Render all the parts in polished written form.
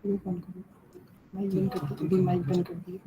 ये बंद करो, माइक बंद कर दो, तुम माइक बंद कर दिए।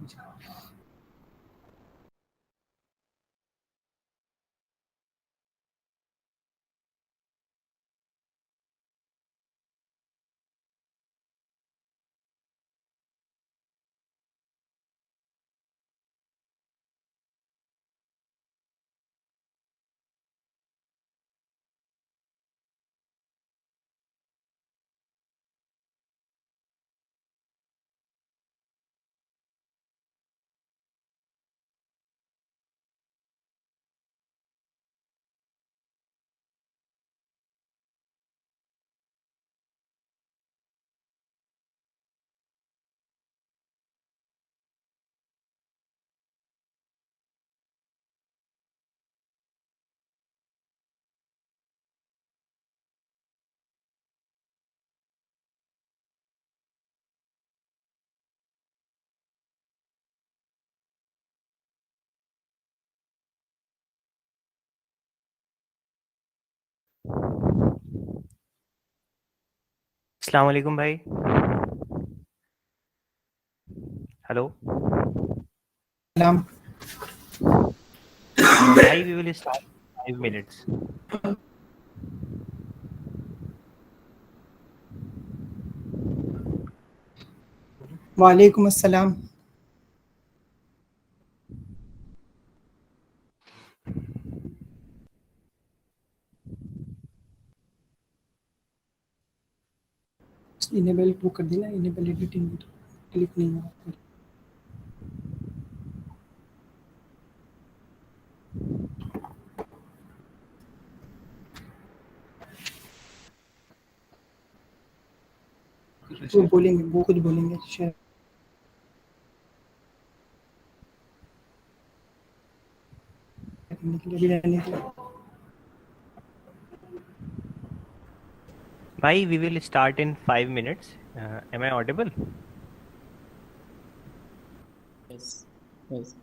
अस्सलाम वालेकुम भाई। हेलो सलाम। भाई, वी विल स्टार्ट 5 मिनट्स। वालेकुम अस्सलाम। इनेबल वो कर देना, इनेबल एडिटिंग क्लिक नहीं हुआ। वो बोलेंगे, वो कुछ बोलेंगे शायद करने के लिए, अभी रहने के लिए। भाई, we will start in 5 minutes. Am I audible? Yes, yes.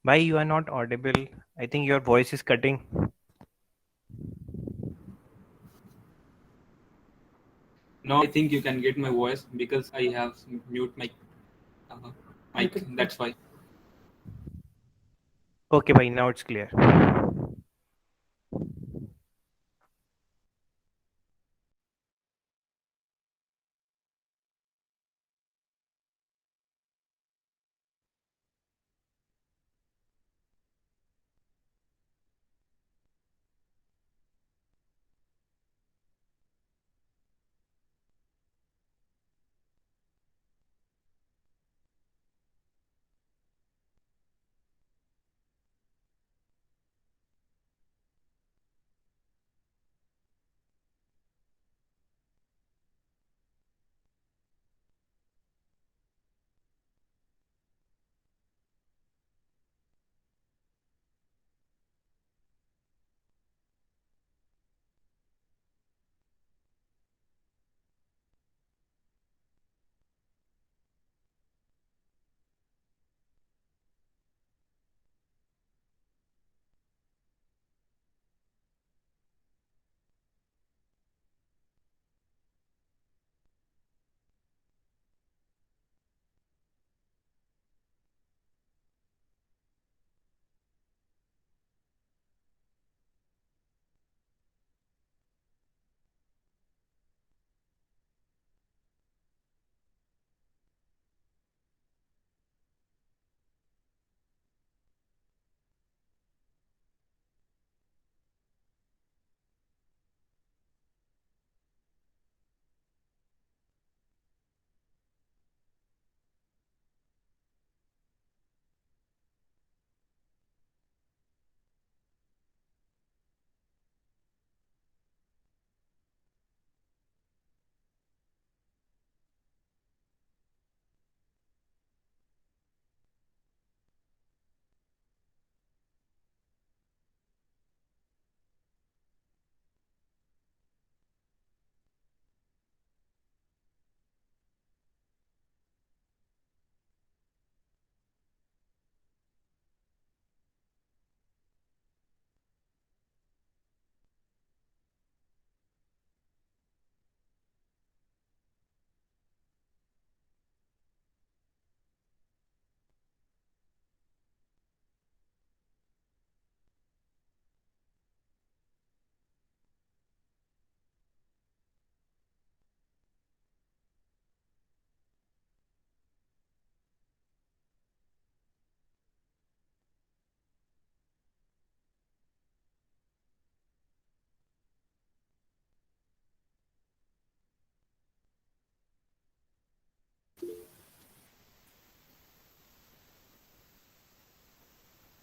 भाई, you are not audible. I think your voice is cutting. Now I think you can get my voice because I have mute my mic. That's why. Okay भाई, now it's clear.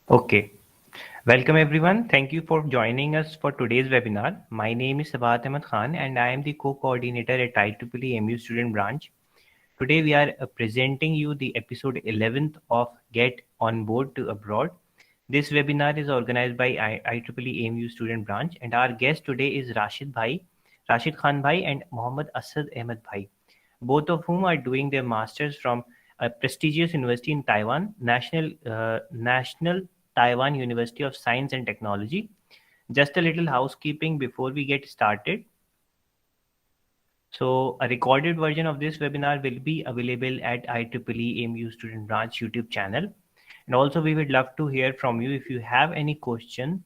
Okay. Welcome everyone. Thank you for joining us for today's webinar. My name is Sabahat Ahmed Khan and I am the co-coordinator at IEEE MU student branch. Today we are presenting you the episode 11th of Get On Board to Abroad. This webinar is organized by IEEE AMU student branch and our guest today is Rashid Khan Bhai and Mohammad Asad Ahmed Bhai, both of whom are doing their masters from a prestigious university in Taiwan, National Taiwan University of Science and Technology. Just a little housekeeping before we get started. So a recorded version of this webinar will be available at IEEE AMU student branch YouTube channel. And also we would love to hear from you if you have any question.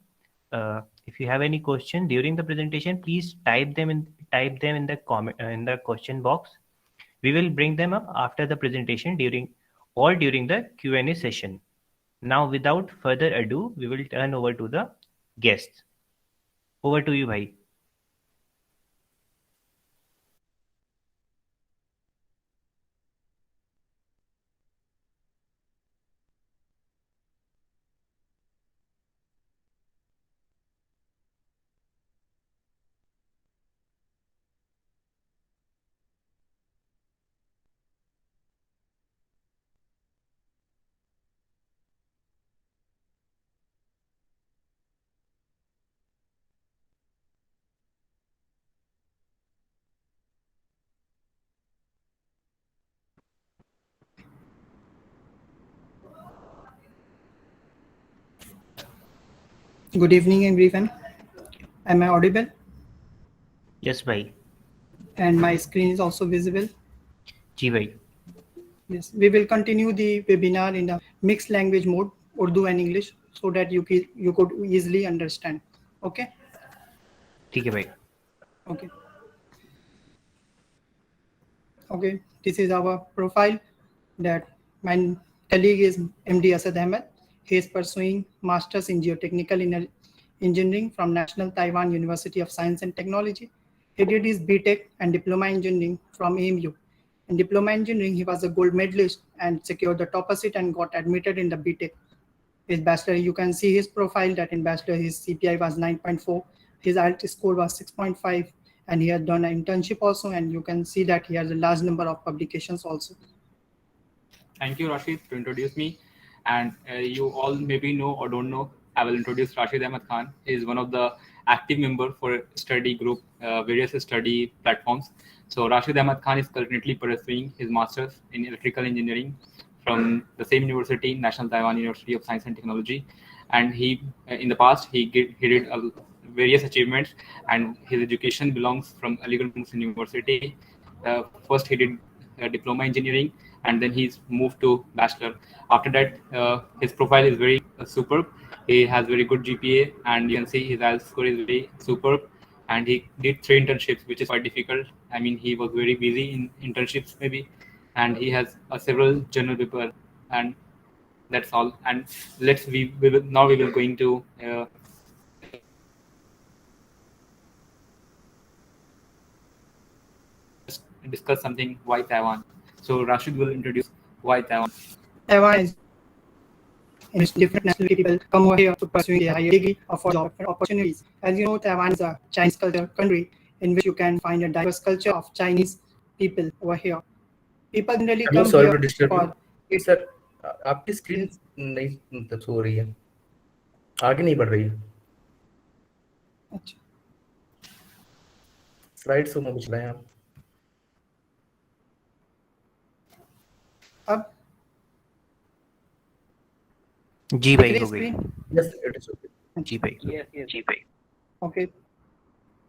If you have any question during the presentation, please type them in the comment in the question box. We will bring them up after the presentation during the Q&A session. Now, without further ado, we will turn over to the guests. Over to you, Bhai. Good evening, everyone. Am I audible? Yes, Bhai. And my screen is also visible. Ji, Bhai. Yes, we will continue the webinar in a mixed language mode, Urdu and English, so that you could easily understand. Okay. ठीक है भाई. Okay. Okay. This is our profile. That my colleague is MD Asad Ahmed. He is pursuing Masters in Geotechnical Engineering from National Taiwan University of Science and Technology. He did his BTech and Diploma Engineering from AMU. In Diploma Engineering, he was a gold medalist and secured the topper seat and got admitted in the BTech. His bachelor, you can see his profile that in bachelor his CPI was 9.4, his IELTS score was 6.5, and he has done an internship also, and you can see that he has a large number of publications also. Thank you, Rashid, to introduce me. And you all maybe know or don't know, I will introduce Rashid Ahmed Khan. He is one of the active member for study group, various study platforms. So Rashid Ahmed Khan is currently pursuing his master's in electrical engineering from the same university, National Taiwan University of Science and Technology. And he, in the past, he did various achievements, and his education belongs from Aligarh Muslim University. First, he did diploma engineering, and then he's moved to bachelor. After that, his profile is very superb. He has very good GPA, and you can see his IELTS score is very superb. And he did 3 internships, which is quite difficult. I mean, he was very busy in internships maybe, and he has several journal paper, and that's all. And we will going to discuss something why Taiwan. So Rashid will introduce why Taiwan. Taiwan is in different nationality people come over here to pursue a higher degree of job opportunities. As you know, Taiwan is a Chinese culture country in which you can find a diverse culture of Chinese people over here. People generally come sorry here to disturb for you. Sir आपकी screen नहीं मतलब सो रही है, आगे नहीं बढ़ रही है. अच्छा, स्लाइड शो में कुछ लाएं आप. अब जी भाई, हो गई. Yes, it is okay. जी भाई. जी भाई. okay.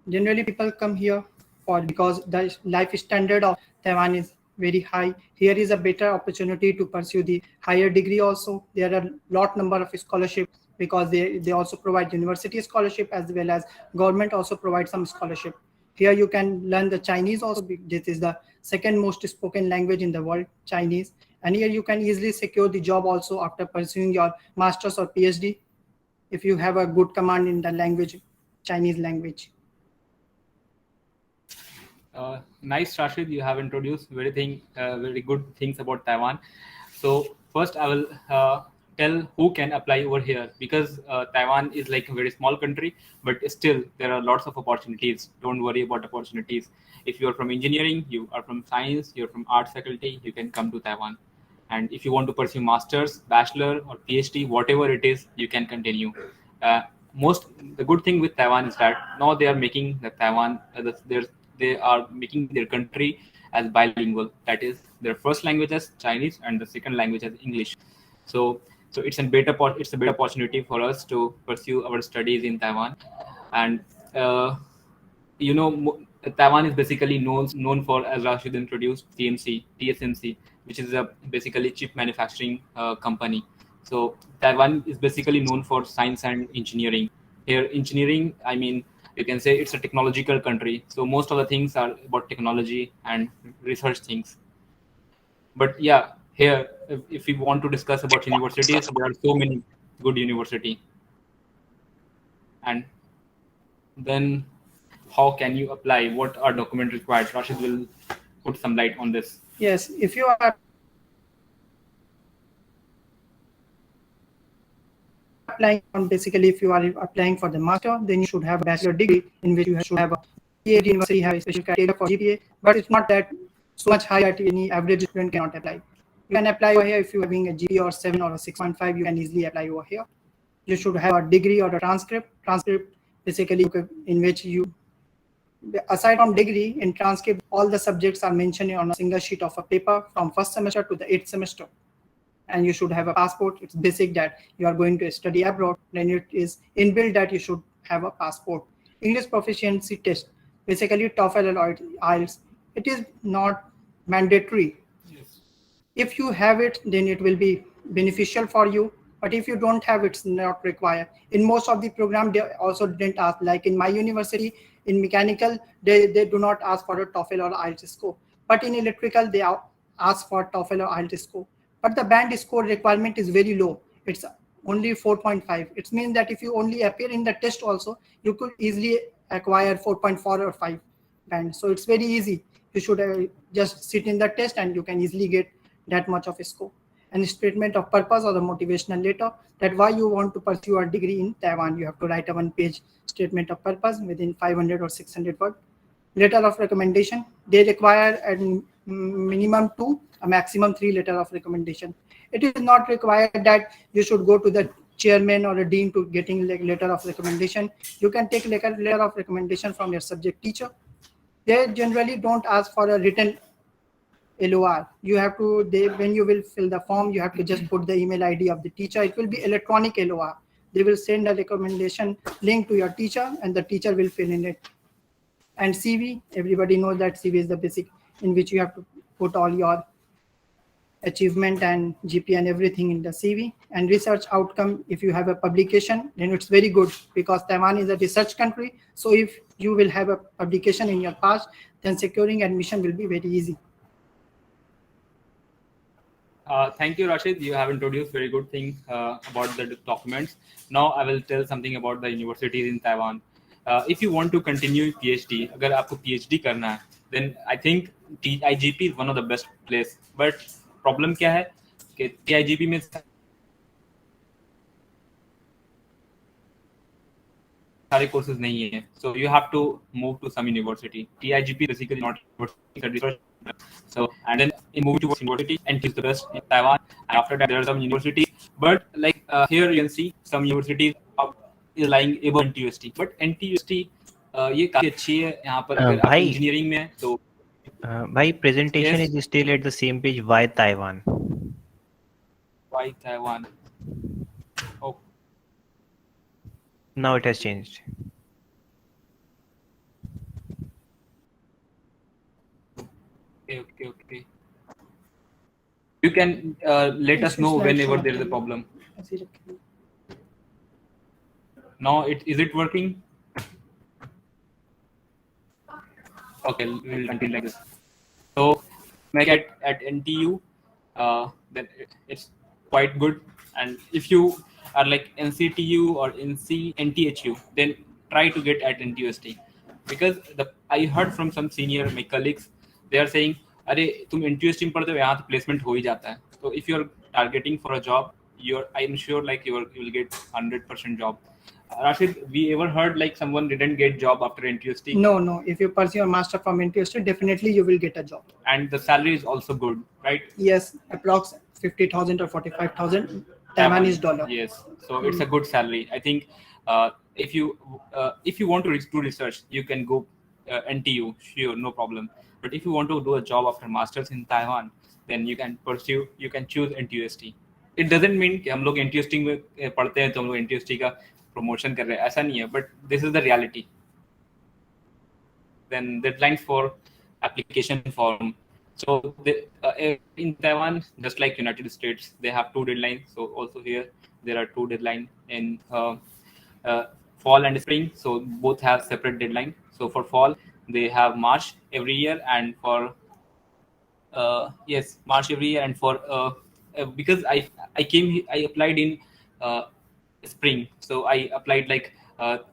Generally, people come here because the life standard of Taiwan is very high. Here is a better opportunity to pursue the higher degree also. There are a lot number of scholarships because they also provide university scholarship as well as government also provides some scholarship. Here you can learn the Chinese also. This is the second most spoken language in the world, Chinese. And here you can easily secure the job also after pursuing your master's or PhD if you have a good command in the language, Chinese language. Nice, Rashid. You have introduced very good things about Taiwan. So first, I will tell who can apply over here, because Taiwan is like a very small country, but still there are lots of opportunities. Don't worry about opportunities. If you are from engineering, you are from science, you're from arts faculty, you can come to Taiwan. And if you want to pursue master's, bachelor, or PhD, whatever it is, you can continue. The good thing with Taiwan is that now they are making the Taiwan, they are making their country as bilingual. That is, their first language is Chinese and the second language is English. So it's a better opportunity for us to pursue our studies in Taiwan. And Taiwan is basically known for, as Rashid introduced, TSMC, which is a basically chip manufacturing company. So Taiwan is basically known for science and engineering. Here, engineering, I mean, you can say it's a technological country. So most of the things are about technology and research things. But yeah, here, if we want to discuss about universities, there are so many good universities. And then how can you apply? What are documents required? Rashid will put some light on this. Yes, if you are applying on, basically if you are applying for the master, then you should have a bachelor degree in which you should have a PhD. University have a special criteria for GPA, but it's not that so much high that any average student cannot apply. You can apply over here if you are having a GPA or 7 or a 6.5, you can easily apply over here. You should have a degree or a transcript basically in which you, aside from degree, in transcript all the subjects are mentioned on a single sheet of a paper from first semester to the 8th semester. And you should have a passport. It's basic that you are going to study abroad, then it is inbuilt that you should have a passport. English proficiency test, basically TOEFL or IELTS, it is not mandatory. Yes. If you have it, then it will be beneficial for you, but if you don't have, it's not required. In most of the program, they also didn't ask, like in my university, in mechanical, they do not ask for a TOEFL or IELTS score, but in electrical, they ask for TOEFL or IELTS score. But the band score requirement is very low. It's only 4.5. It means that if you only appear in the test also, you could easily acquire 4.4 or 5 band. So it's very easy. You should just sit in the test and you can easily get that much of a score. And a statement of purpose or the motivational letter, that why you want to pursue a degree in Taiwan. You have to write a 1-page statement of purpose within 500 or 600 words. Letter of recommendation, they require a minimum 2, a maximum 3 letter of recommendation. It is not required that you should go to the chairman or a dean to getting letter of recommendation. You can take letter of recommendation from your subject teacher. They generally don't ask for a written LOR. You have to, when you will fill the form, you have to just put the email ID of the teacher. It will be electronic LOR. They will send a recommendation link to your teacher and the teacher will fill in it. And CV, everybody knows that CV is the basic in which you have to put all your achievement and GPA and everything in the CV. And research outcome, if you have a publication, then it's very good because Taiwan is a research country. So if you will have a publication in your past, then securing admission will be very easy. Thank you, Rashid. You have introduced very good thing about the documents. Now I will tell something about the universities in Taiwan. If you want to continue PhD, अगर आपको PhD करना है, then I think TIGP is one of the best place. But problem क्या है कि TIGP में सारे courses नहीं है. So you have to move to some university. TIGP basically not research. So and then move to university and choose the best in Taiwan. And after that, there are some universities. But like here you can see some universities is lying above NTUST. But NTUST ये काफी अच्छी है यहाँ पर अगर आप engineering में है तो. My presentation is still at the same page. Why Taiwan? Why Taiwan? Oh. Now it has changed. Okay. You can let us know whenever there is a problem. Now is it working? Okay, we'll continue like this. So, at NTU, then it's quite good. And if you are like NCTU or NTHU, then try to get at NTUST. Because I heard from some senior my colleagues, they are saying, अरे तुम NTUST में पढ़ते हो यहाँ तो placement हो ही जाता है. So if you are targeting for a job, I'm sure like you will get 100% job. Rashid, we ever heard like someone didn't get job after NTUST? No. If you pursue a master from NTUST, definitely you will get a job. And the salary is also good, right? Yes, approx 50,000 or 45,000 Taiwanese dollar. Yes, so it's a good salary. I think if you want to do research, you can go NTU, sure, no problem. But if you want to do a job after masters in Taiwan, then you can choose NTUST. It doesn't mean कि हम लोग NTUST में पढ़ते हैं तो हम लोग NTUST का promotion कर रहे हैं, ऐसा नहीं है. But this is the reality. Then deadlines for application form. So in Taiwan, just like United States, they have 2 deadlines. So also here there are 2 deadlines in fall and spring. So both have separate deadline. So for fall they have March every year, and for March every year, and for because I applied in spring, so I applied like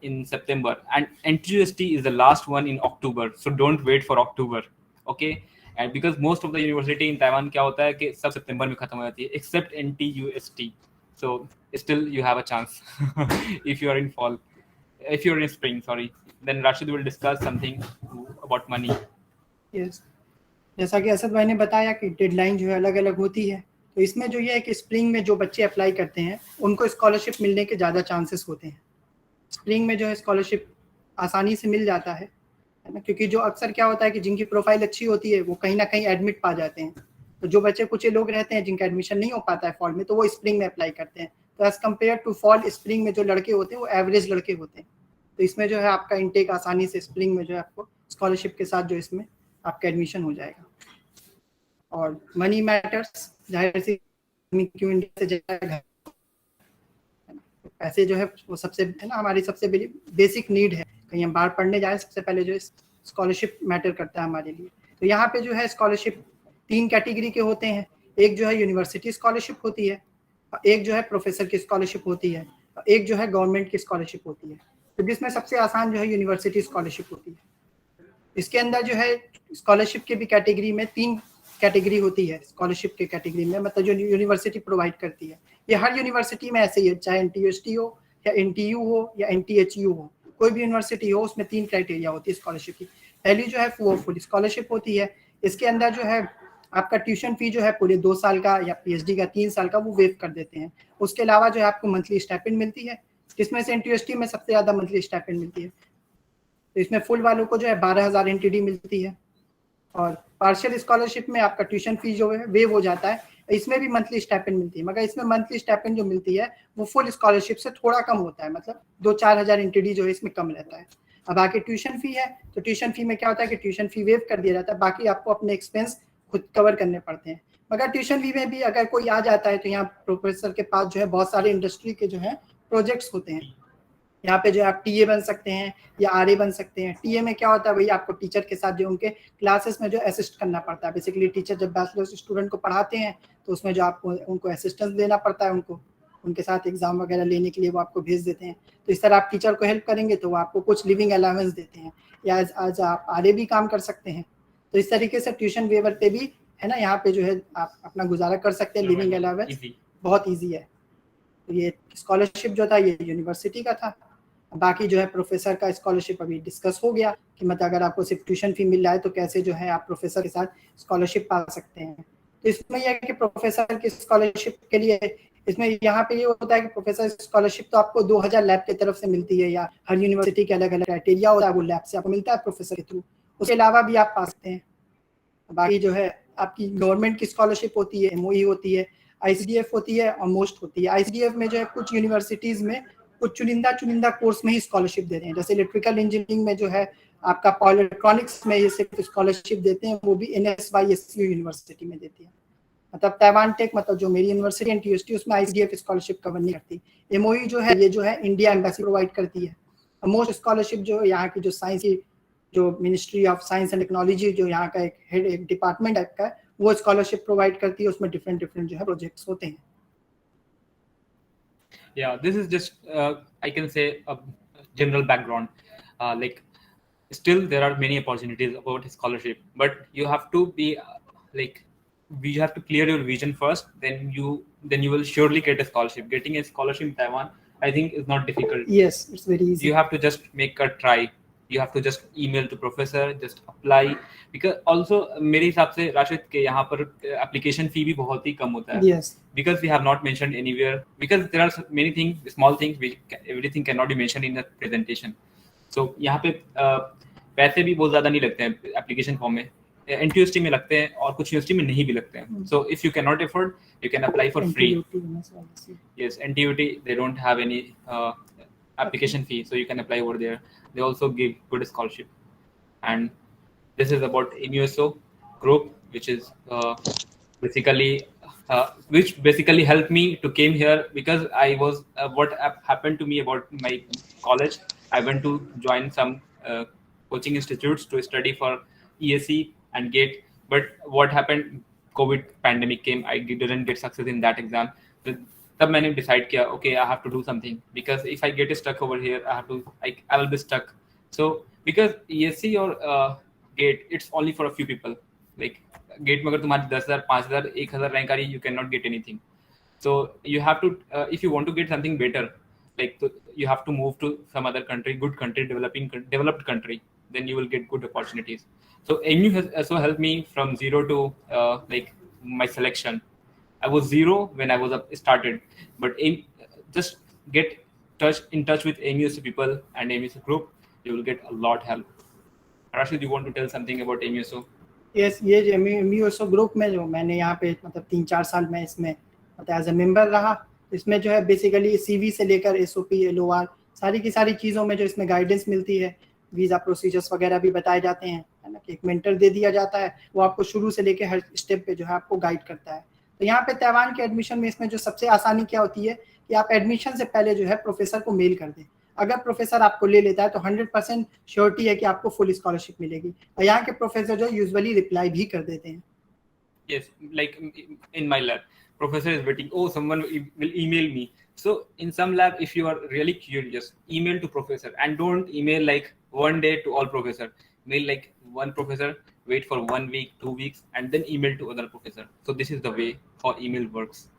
in September, and NTUST is the last one in October. So don't wait for October, okay? And because most of the university in Taiwan क्या होता है कि सब सितंबर में खत्म हो जाती है, except NTUST. So still you have a chance if you are in fall, if you are in spring, sorry. Then Rashid will discuss something about money. Yes. जैसा कि असद भाई ने बताया कि डेडलाइन जो है अलग अलग होती है, तो इसमें जो ये है कि स्प्रिंग में जो बच्चे अप्लाई करते हैं उनको स्कॉलरशिप मिलने के ज़्यादा चांसेस होते हैं. स्प्रिंग में जो है स्कॉलरशिप आसानी से मिल जाता है ना, क्योंकि जो अक्सर क्या होता है कि जिनकी प्रोफाइल अच्छी होती है वो कहीं ना कहीं एडमिट पा जाते हैं. तो जो बच्चे कुछ लोग रहते हैं जिनका एडमिशन नहीं हो पाता है फॉल में, तो वो स्प्रिंग में अप्लाई करते हैं. तो as compared to fall, spring में जो लड़के होते हैं वो एवरेज लड़के होते हैं. तो इसमें जो है आपका इंटेक आसानी से स्प्रिंग में जो है आपको स्कॉलरशिप के साथ जो इसमें आपका एडमिशन हो जाएगा. और मनी मैटर्स, जाहिर सी क्यों इंडिया से जाएगा, पैसे जो है वो सबसे है ना हमारी सबसे बेसिक नीड है. कहीं हम बाहर पढ़ने जाए सबसे पहले जो स्कॉलरशिप मैटर करता है हमारे लिए. तो यहाँ पे जो है स्कॉलरशिप 3 कैटेगरी के होते हैं. एक जो है यूनिवर्सिटी स्कॉलरशिप होती है, एक जो है प्रोफेसर की स्कॉलरशिप होती है, एक जो है गवर्नमेंट की स्कॉलरशिप होती है. तो जिसमें सबसे आसान जो है यूनिवर्सिटी स्कॉलरशिप होती है. इसके अंदर जो है स्कॉलरशिप के भी कैटेगरी में 3 कैटेगरी होती है स्कॉलरशिप के कैटेगरी में, मतलब जो यूनिवर्सिटी प्रोवाइड करती है. ये हर यूनिवर्सिटी में ऐसे ही है, चाहे NTUST हो या NTU हो या NTHU हो, कोई भी यूनिवर्सिटी हो, उसमें 3 क्राइटेरिया होती है स्कॉलरशिप की. पहली जो है वो फुल स्कॉलरशिप होती है. इसके अंदर जो है आपका ट्यूशन फी जो है पूरे 2 साल का या PhD का 3 साल का वो वेव कर देते हैं. उसके अलावा जो है आपको मंथली स्टाइपेंड मिलती है, जिसमें से NTUST में सबसे ज़्यादा मंथली स्टाइपेंड मिलती है. तो इसमें फुल वालों को जो है 12,000 NTD मिलती है. और पार्शियल स्कॉलरशिप में आपका ट्यूशन फी जो है वेव हो जाता है, इसमें भी मंथली स्टाइपेंड मिलती है, मगर इसमें मंथली स्टाइपेंड जो मिलती है वो फुल स्कॉलरशिप से थोड़ा कम होता है, मतलब 2-4 हज़ार NTD जो है इसमें कम रहता है. अब आगे ट्यूशन फी है, तो ट्यूशन फी में क्या होता है कि ट्यूशन फी वेव कर दिया जाता है, बाकी आपको अपने एक्सपेंस खुद कवर करने पड़ते हैं. मगर ट्यूशन फी में भी अगर कोई आ जाता है तो यहाँ प्रोफेसर के पास जो है बहुत सारे इंडस्ट्री के जो है प्रोजेक्ट्स होते हैं. यहाँ पे जो आप TA बन सकते हैं या RA बन सकते हैं. TA में क्या होता है, वही आपको टीचर के साथ जो उनके क्लासेस में जो असिस्ट करना पड़ता है. बेसिकली टीचर जब बैचलर्स स्टूडेंट को पढ़ाते हैं तो उसमें जो आपको उनको असिस्टेंस देना पड़ता है, उनको उनके साथ एग्जाम वगैरह लेने के लिए वो आपको भेज देते हैं. तो इस तरह आप टीचर को हेल्प करेंगे तो वो आपको कुछ लिविंग अलाउंस देते हैं, या आज आप RA भी काम कर सकते हैं. तो इस तरीके से ट्यूशन वेवर पे भी है ना, यहाँ पे जो है आप अपना गुजारा कर सकते हैं. लिविंग अलाउंस बहुत ईजी है. तो ये स्कॉलरशिप जो था ये यूनिवर्सिटी का था. बाकी जो है प्रोफेसर का स्कॉलरशिप अभी डिस्कस हो गया कि मतलब अगर आपको सिर्फ ट्यूशन फी मिल रहा है तो कैसे जो है आप प्रोफेसर के साथ स्कॉलरशिप पा सकते हैं. तो इसमें यह है कि प्रोफेसर की स्कॉलरशिप के लिए इसमें यहाँ पे ये होता है कि प्रोफेसर स्कॉलरशिप तो आपको 2000 लैब की तरफ से मिलती है, या हर यूनिवर्सिटी के अलग अलग क्राइटेरिया होता है, वो लैब से आपको मिलता है प्रोफेसर के थ्रू. उसके अलावा भी आप पा सकते हैं. बाकी जो है आपकी गवर्नमेंट की स्कॉलरशिप होती है, MOE होती है, ICDF होती है और मोस्ट होती है. ICDF में जो है कुछ यूनिवर्सिटीज में कुछ चुनिंदा कोर्स में ही स्कॉलरशिप दे रहे हैं. जैसे इलेक्ट्रिकल इंजीनियरिंग में जो है आपका पावर इलेक्ट्रॉनिक्स में ये सिर्फ स्कॉलरशिप देते हैं, वो भी NSYSU यूनिवर्सिटी में देती है. मतलब ताइवान टेक, मतलब जो मेरी यूनिवर्सिटी NTUST, उसमें ICDF स्कॉलरशिप कवर नहीं करती. MOE जो है ये जो है इंडिया एम्बेसी प्रोवाइड करती है. मोस्ट स्कॉलरशिप जो यहाँ की जो साइंस की जो ministry of science and technology जो यहाँ का एक डिपार्टमेंट टाइप का है, वो स्कॉलरशिप प्रोवाइड करती है. उसमें डिफरेंट जो है प्रोजेक्ट्स होते हैं. Yeah, this is just I can say a general background. Like still there are many opportunities about scholarship, but you have to be like you have to clear your vision first. Then you will surely get a scholarship. Getting a scholarship in Taiwan, I think, is not difficult. Yes, it's very easy. You have to just make a try. You have to just email to professor, just apply. Because also मेरे हिसाब से राशिद के यहाँ पर application fee भी बहुत ही कम होता है. Yes. Because we have not mentioned anywhere. Because there are many things, small things, everything cannot be mentioned in a presentation. So यहाँ पे पैसे भी बहुत ज़्यादा नहीं लगते हैं application form में. NTUST में लगते हैं और कुछ यूनिवर्सिटी में नहीं भी लगते हैं. So if you cannot afford, you can apply for free. Yes, NTUT, they don't have any application fee, so you can apply over there. They also give good scholarship. And this is about MUSO group, which is basically helped me to came here, because I was what happened to me about my college. I went to join some coaching institutes to study for ESE and GATE, but what happened, COVID pandemic came. I didn't get success in that exam. तब मैंने decide किया, okay, I have to do something, because if I get stuck over here, I will be stuck. So because ESE or GATE, it's only for a few people. Like GATE में अगर तुम्हारी 10,000, 5,000, 1,000 rank आ रही, you cannot get anything. So you have to, if you want to get something better, like you have to move to some other country, good country, developed country, then you will get good opportunities. So MU has also helped me from zero to like my selection. I was zero when I was started, but just get in touch with MUSO people and MUSO group. You will get a lot help. Rashid, you want to tell something about MUSO? Yes, ये जो MUSO group में जो मैंने यहाँ पे मतलब 3-4 साल में इसमें मतलब एज ए मेंबर रहा, इसमें जो है बेसिकली CV से लेकर SOP, LOR सारी की सारी चीज़ों में जो इसमें गाइडेंस मिलती है, वीज़ा प्रोसीजर्स वगैरह भी बताए जाते हैं, है ना, कि एक मेंटर दे दिया जाता है, वो आपको शुरू से लेकर हर स्टेप पे जो है आपको गाइड करता है. तो यहाँ पे ताइवान के एडमिशन में इसमें जो सबसे आसानी क्या होती है कि आप एडमिशन से पहले जो है प्रोफेसर को मेल कर दें. अगर प्रोफेसर आपको ले लेता है तो 100% श्योरिटी है कि आपको फुल स्कॉलरशिप मिलेगी, और यहाँ के प्रोफेसर जो यूजुअली रिप्लाई भी कर देते हैं. Yes, like in my lab, professor is waiting. Oh, someone will email me. So in some lab, if you are really curious, email to professor, and don't email like one day to all professor. Mail like one professor, wait for 1 week, 2 weeks, and then email to other professor. So this is the way how email works.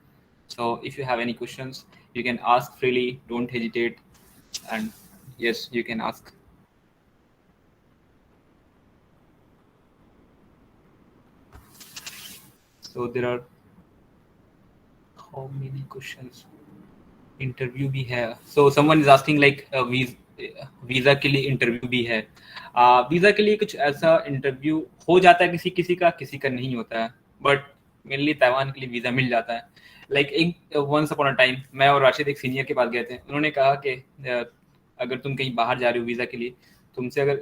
So if you have any questions, you can ask freely. Don't hesitate. And yes, you can ask. So there are how many questions? Interview भी है. So someone is asking like visa के लिए interview भी है. Visa के लिए कुछ ऐसा इंटरव्यू हो जाता है किसी का नहीं होता है, बट मेनली ताइवान के लिए वीजा मिल जाता है. लाइक एक वंस अपॉन अ टाइम मैं और राशिद एक सीनियर के पास गए थे. उन्होंने कहा कि अगर तुम कहीं बाहर जा रहे हो वीजा के लिए, तुमसे अगर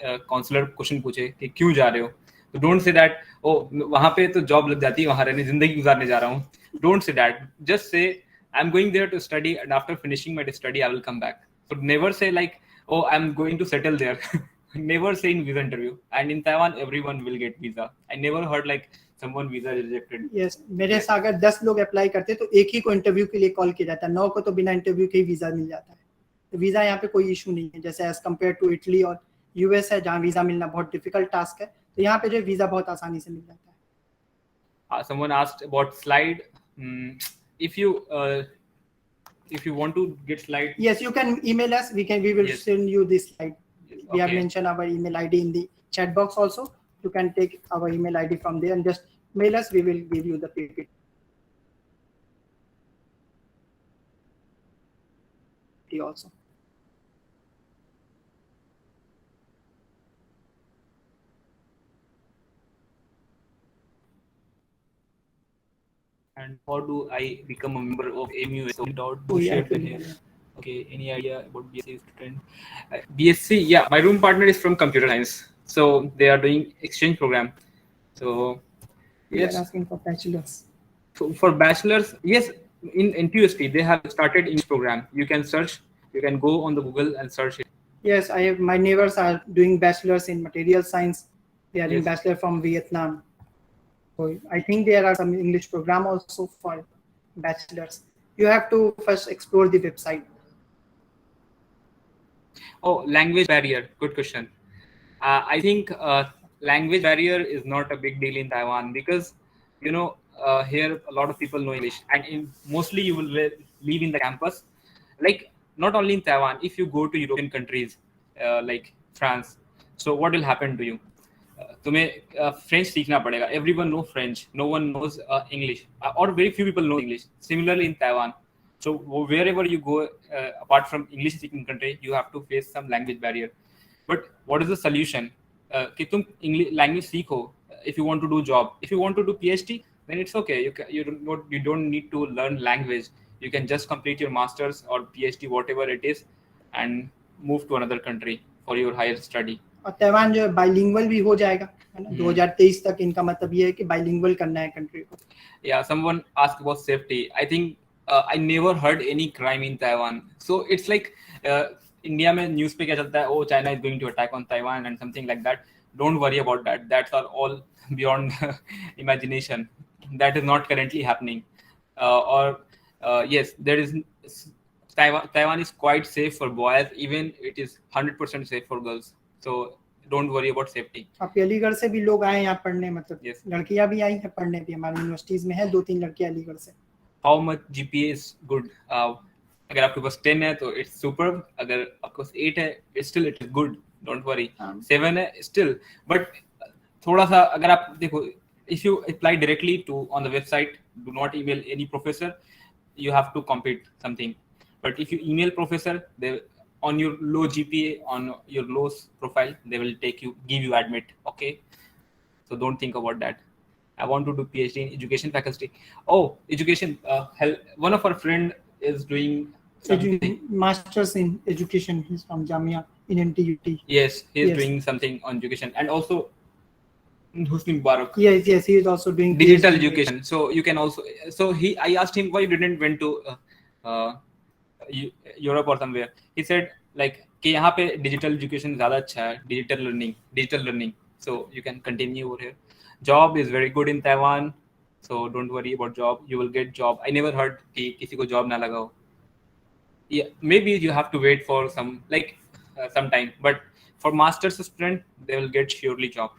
काउंसलर क्वेश्चन पूछे कि क्यों जा रहे हो, तो डोंट से दैट ओ वहां पे तो जॉब लग जाती है, वहां रहने जिंदगी गुजारने जा रहा हूँ. Don't say that. Just say I'm going there to study, and after finishing my study, I will come back. So never say like, oh, I'm going to settle there. Never say in visa interview. And in Taiwan, everyone will get visa. I never heard like someone visa rejected. Yes, मेरे से अगर 10 लोग apply करते तो एक ही को interview के लिए कॉल किया जाता है, 9 को तो बिना इंटरव्यू के ही वीजा मिल जाता है. तो वीजा यहाँ पे कोई इशू नहीं है, जैसे एज कम्पेयर टू इटली और US है जहाँ वीजा मिलना बहुत डिफिकल्ट टास्क है, तो यहाँ पे जो वीजा बहुत आसानी से मिल जाता है. Someone asked about slide. If you want to get slide, yes, you can email us. We will Yes. send you this slide. Yes, We have okay. mentioned our email ID in the chat box also. You can take our email ID from there and just mail us. We will give you the PPT also. And how do I become a member of MUSO? Oh, yeah, Share I the can here. email. Okay, any idea about BSc student? BSc, yeah, my room partner is from computer science, so they are doing exchange program. So We yes, are asking for bachelors. so for bachelors, yes, in NTUST they have started English program. You can search, you can go on the Google and search it. Yes, I have. My neighbors are doing bachelors in material science. They are in Yes. bachelor from Vietnam. So I think there are some English program also for bachelors. You have to first explore the website. Oh, language barrier. Good question. I think language barrier is not a big deal in Taiwan because here a lot of people know English, and mostly you will live in the campus. Like not only in Taiwan, if you go to European countries like France, so what will happen to you? तुम्हें French सीखना पड़ेगा. Everyone knows French, no one knows English, or very few people know English. Similarly in Taiwan, so wherever you go, apart from English speaking country, you have to face some language barrier. But what is the solution? कि तुम English language सीखो. If you want to do job, if you want to do PhD, then it's okay. You don't need to learn language. You can just complete your masters or PhD, whatever it is, and move to another country for your higher study. और Taiwan जो है bilingual भी हो जाएगा, है ना. 2023 तक इनका मतलब ये है कि बाइलिंगुअल करना है कंट्री को. Yeah, someone asked about safety. I think I never heard any crime in Taiwan. So it's like India में न्यूज़ पे क्या चलता है, oh China is going to attack on Taiwan and something like that. Don't worry about that. That's all beyond imagination. That is not currently happening. Yes, there is Taiwan is quite safe for boys. Even it is 100% safe for girls. So don't worry about safety. आप अलीगढ़ से भी लोग आए यहाँ पढ़ने, मतलब Yes. लड़कियां भी आई हैं पढ़ने भी. हमारी यूनिवर्सिटीज में है 2-3 लड़कियां अलीगढ़ से. How much GPA is good? अगर आपके पास 10 है तो it's super. अगर आपके पास 8 है, it's still it is good. Don't worry. 7 है still. But थोड़ा सा अगर आप देखो, if you apply directly to on the website, do not email any professor. You have to compete something. But if you email professor, they on your low GPA, on your low profile, they will give you admit. Okay, so don't think about that. I want to do PhD in education faculty. Oh, education. One of our friend is doing something. Masters in education. He's from Jamia in NTUT. Yes, he is Yes. doing something on education, and also Husni Mubarak. Yes, he is also doing Digital PhD. education. So you can also. So I asked him why you didn't went to Europe or somewhere. He said like कि यहाँ पे digital education ज़्यादा अच्छा है, digital learning. So you can continue over here. Job is very good in Taiwan. So don't worry about job. You will get job. I never heard कि किसी को job ना लगा हो. Yeah, maybe you have to wait for some time. But for master's student, they will get surely job.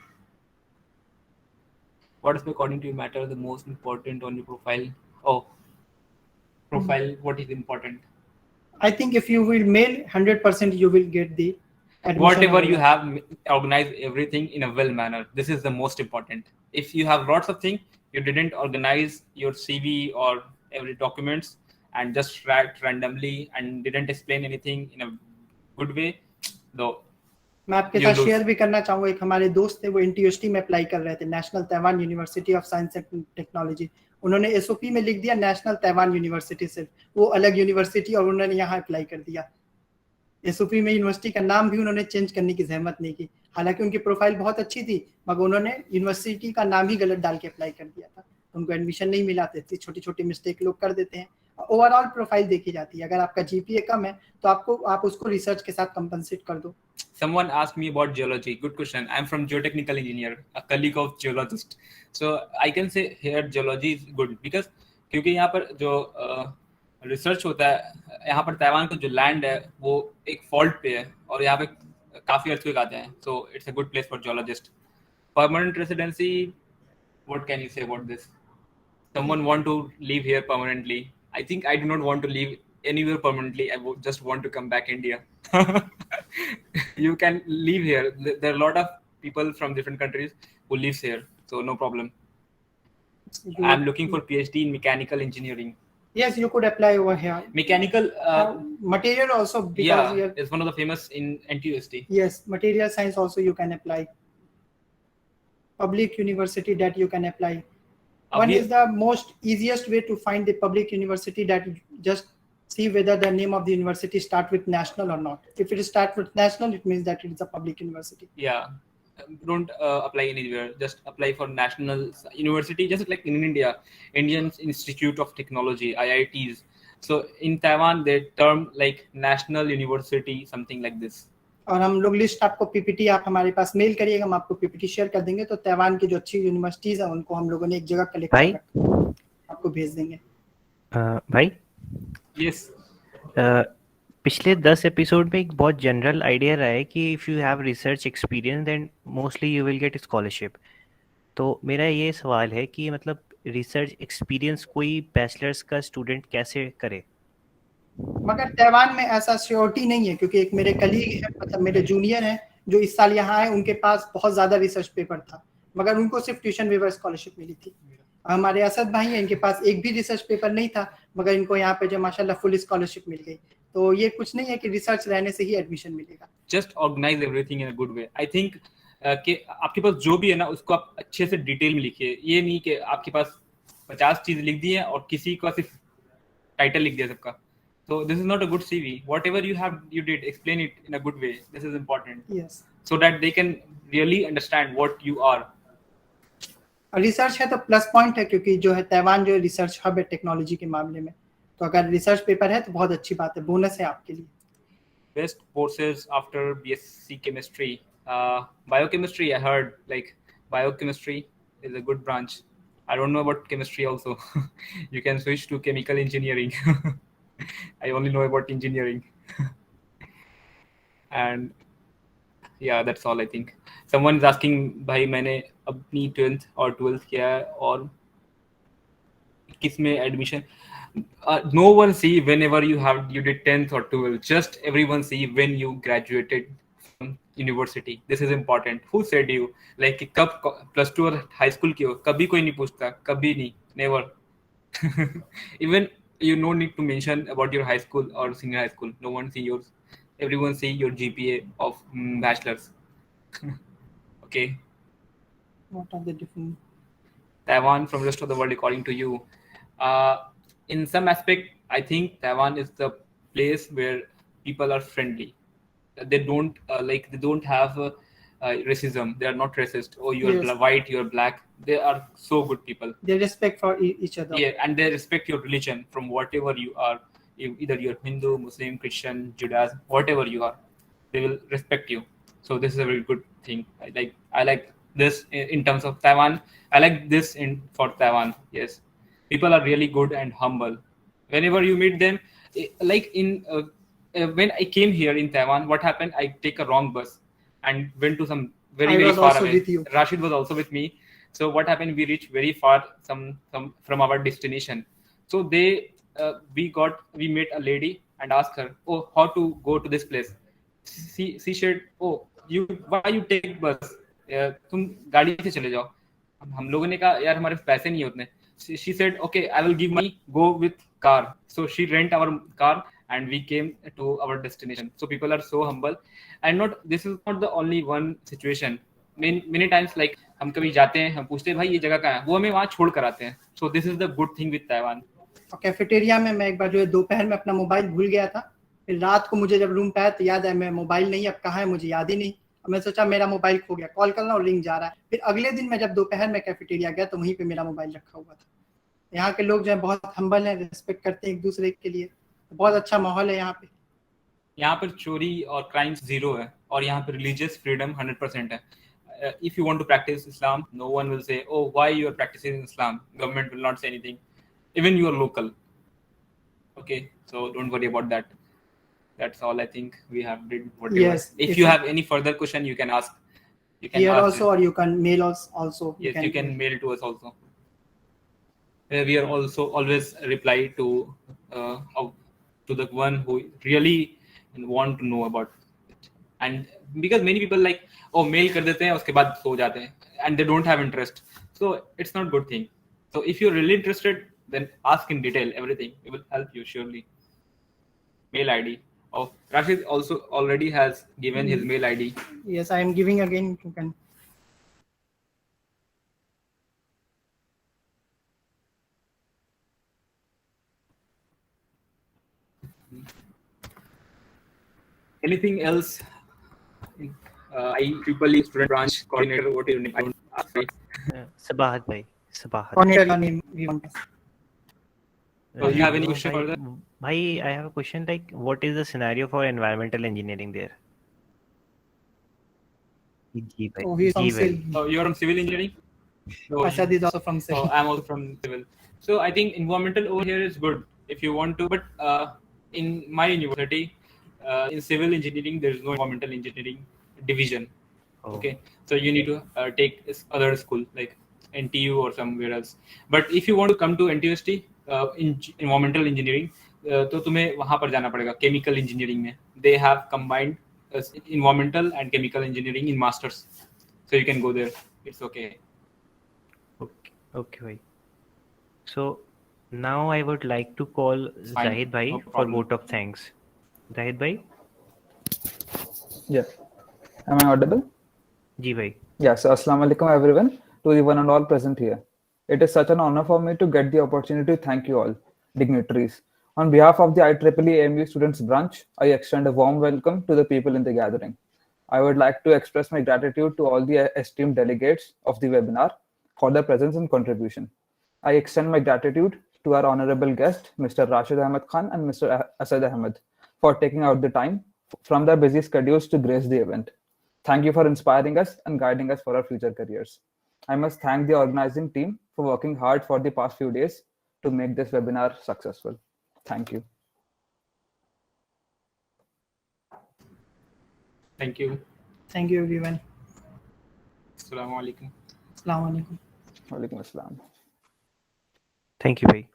What is according to you matter the most important on your profile? Oh, profile. What is important? I think if you will mail 100%, you will get the admission. Whatever you have, organize everything in a well manner. This is the most important. If you have lots of things, you didn't organize your CV or every documents and just write randomly and didn't explain anything in a good way, though. मैं आपके साथ share भी करना चाहूँगा. एक हमारे दोस्त थे, वो NTUST में अप्लाई कर रहे थे, national Taiwan university of science and technology. उन्होंने SOP में लिख दिया नेशनल ताइवान यूनिवर्सिटी से, वो अलग यूनिवर्सिटी, और उन्होंने यहाँ अप्लाई कर दिया. SOP में यूनिवर्सिटी का नाम भी उन्होंने चेंज करने की जहमत नहीं की. हालांकि उनकी प्रोफाइल बहुत अच्छी थी, मगर उन्होंने यूनिवर्सिटी का नाम ही गलत डाल के अप्लाई कर दिया था. उनको एडमिशन नहीं मिला था. छोटी छोटी मिस्टेक लोग कर देते हैं. ओवरऑल प्रोफाइल देखी जाती है. अगर आपका GPA कम है तो आप उसको रिसर्च के साथ कंपनसेट कर दो. Someone asked me about geology. Good question. I'm from geotechnical engineer, a colleague of geologist. So I can say here geology is good because क्योंकि यहाँ पर जो रिसर्च होता है, यहाँ पर ताइवान का जो लैंड है वो एक फॉल्ट पे है और यहाँ पे काफी अर्थक्वेक आते हैं. So it's a good place for geologist. Permanent residency. What can you say about this? Someone want to live here permanently. I think I do not want to live anywhere permanently. I just want to come back India. You can live here. There are a lot of people from different countries who lives here, so no problem. I'm looking for PhD in mechanical engineering. Yes, you could apply over here. Mechanical, material also, because yeah, it's one of the famous in NTUST. Yes, material science also you can apply. Public university that you can apply. One is the most easiest way to find the public university, that you just see whether the name of the university start with national or not. If it start with national, it means that it is a public university. Yeah, don't apply anywhere. Just apply for national university, just like in India, Indian Institute of Technology, IITs. So in Taiwan, they term like national university, something like this. और हम लोग list आपको PPT आप हमारे पास mail करिएगा, हम आपको PPT share कर देंगे. तो ताइवान की जो अच्छी यूनिवर्सिटीज है उनको हम लोगों ने एक जगह कलेक्ट करके आपको भेज देंगे. भाई, Yes. पिछले 10 एपिसोड में एक बहुत जनरल आइडिया रहा है कि if you have research experience then mostly you will get scholarship. तो मेरा ये सवाल है कि मतलब रिसर्च एक्सपीरियंस कोई बैचलर्स का स्टूडेंट कैसे करे? मगर ताइवान में ऐसा श्योरिटी नहीं है, क्योंकि एक मेरे कलीग है, मतलब मेरे जूनियर हैं जो इस साल यहाँ आए, उनके पास बहुत ज्यादा रिसर्च पेपर था मगर उनको सिर्फ ट्यूशन वेवर स्कॉलरशिप मिली थी। हमारे असद भाई हैं, इनके पास एक भी रिसर्च पेपर नहीं था मगर इनको यहाँ पे जो माशाल्लाह फुल स्कॉलरशिप मिल गई। तो ये कुछ नहीं है कि रिसर्च रहने से ही एडमिशन मिलेगा। Just organize everything in a good way. I think कि आपके पास जो भी है ना उसको आप अच्छे से डिटेल में लिखिए। ये नहीं कि आपके पास 50 चीज लिख दी है और किसी का सिर्फ टाइटल लिख दिया सबका। So this is not a good CV. Whatever you did, explain it in a good way. This is important. Yes. So that they can really understand what you are. Research है तो plus point है, क्योंकि जो है Taiwan जो research hub है technology के मामले में, तो अगर रिसर्च पेपर है तो बहुत अच्छी बात है, बोनस है आपके लिए। Best courses after BSc chemistry. Biochemistry, I heard like biochemistry is a good branch. I don't know about chemistry also. You can switch to chemical engineering. I only know about engineering. And yeah, that's all I think. Someone is asking, भाई मैंने अपनी 10th और 12th किया है और किस में admission? No one see whenever you did 10th or 12th. Just everyone see when you graduated from university. This is important. Who said you like कि कब plus 2 और high school की हो? कभी कोई नहीं पूछता, कभी नहीं, never. Even you no need to mention about your high school or senior high school. No one see yours. Everyone see your GPA of bachelor's. Okay. What are the different? Taiwan from rest of the world according to you? In some aspect, I think Taiwan is the place where people are friendly. They don't they don't have racism. They are not racist. Oh, you are Yes. white, you are black. They are so good people. They respect for each other. Yeah, and they respect your religion from whatever you are. Either you're Hindu, Muslim, Christian, Judaism, whatever you are, they will respect you. So this is a very good thing. I like this in terms of Taiwan. I like this for Taiwan. Yes, people are really good and humble. Whenever you meet them, when I came here in Taiwan, what happened? I take a wrong bus and went to some very I was far also away. with you. Rashid was also with me. So what happened? We reached very far some from our destination. So we met a lady and asked her, oh, how to go to this place? She said, oh, why you take bus? तुम गाड़ी से चले जाओ। हम लोगों ने कहा यार हमारे पैसे नहीं होते। She said, okay, I will give money, go with car. So she rent our car and we came to our destination. So people are so humble, and this is not the only one situation. Many times like हम कभी जाते हैं, हम पूछते हैं भाई ये जगह कहाँ है, वो हमें वहाँ छोड़ कर आते हैं। So this is the good thing with Taiwan. और कैफेटेरिया में मैं एक बार जो है दोपहर में अपना मोबाइल भूल गया था, फिर रात को मुझे जब रूम पे आया तो याद है मैं मोबाइल नहीं, अब कहाँ है मुझे याद ही नहीं। मैं सोचा मेरा मोबाइल खो गया, कॉल करना और रिंग जा रहा है। फिर अगले दिन मैं जब दोपहर में कैफेटेरिया गया तो वहीं पे मेरा मोबाइल रखा हुआ था। यहाँ के लोग जो है बहुत हम्बल हैं, रिस्पेक्ट करते हैं एक दूसरे के लिए, बहुत अच्छा माहौल है यहाँ पे। यहाँ पर चोरी और क्राइम्स 0 है और यहाँ पर रिलीजियस फ्रीडम 100% है। If you want to practice Islam, no one will say, oh, why you are practicing Islam? Government will not say anything. Even you are local. Okay, so don't worry about that. That's all I think we have did. Whatever. Yes. If you have any further question, you can ask. You can Here ask also, or you can mail us also. Yes, you can mail to us also. We are also always reply to the one who really want to know about it. And because many people like, oh, mail कर देते हैं उसके बाद सो जाते हैं, and they don't have interest. So it's not good thing. So if you're really interested, then ask in detail everything. It will help you surely. Mail ID. Oh, Rashid also already has given his mail ID. Yes, I am giving again. You can. Anything else? IEEE student branch coordinator. What is your name? I don't ask. Sabahat bhai, Sabahat. Coordinator name we want. So you have any question for that? Bhai, I have a question like, what is the scenario for environmental engineering there? Ji bhai. Oh, he is from Ji bhai. civil. Oh, you are from civil engineering? No. Ashad is also from civil. Oh, I'm also from civil. So I think environmental over here is good if you want to. But in my university, in civil engineering there is no environmental engineering division. Oh. Okay, so you need to take other school like NTU or somewhere else. But if you want to come to NTUST in environmental engineering, तो तुम्हें वहाँ पर जाना पड़ेगा chemical engineering में. They have combined environmental and chemical engineering in masters, so you can go there. It's okay. Okay, bhai. So now I would like to call Fine, Zahid bhai no for problem. vote of thanks. Zahid bhai? Yeah. Am I audible? Ji bhai. Yes. Assalamu alaikum everyone, to the one and all present here. It is such an honor for me to get the opportunity to thank you all, dignitaries. On behalf of the IEEE AMU Students Branch, I extend a warm welcome to the people in the gathering. I would like to express my gratitude to all the esteemed delegates of the webinar for their presence and contribution. I extend my gratitude to our honorable guest, Mr. Rashid Ahmed Khan and Mr. Asad Ahmed, for taking out the time from their busy schedules to grace the event. Thank you for inspiring us and guiding us for our future careers. I must thank the organizing team for working hard for the past few days to make this webinar successful. Thank you. Thank you. Thank you, everyone. Assalamu alaikum. Assalamu alaikum. Walaikum assalam. Thank you bhai.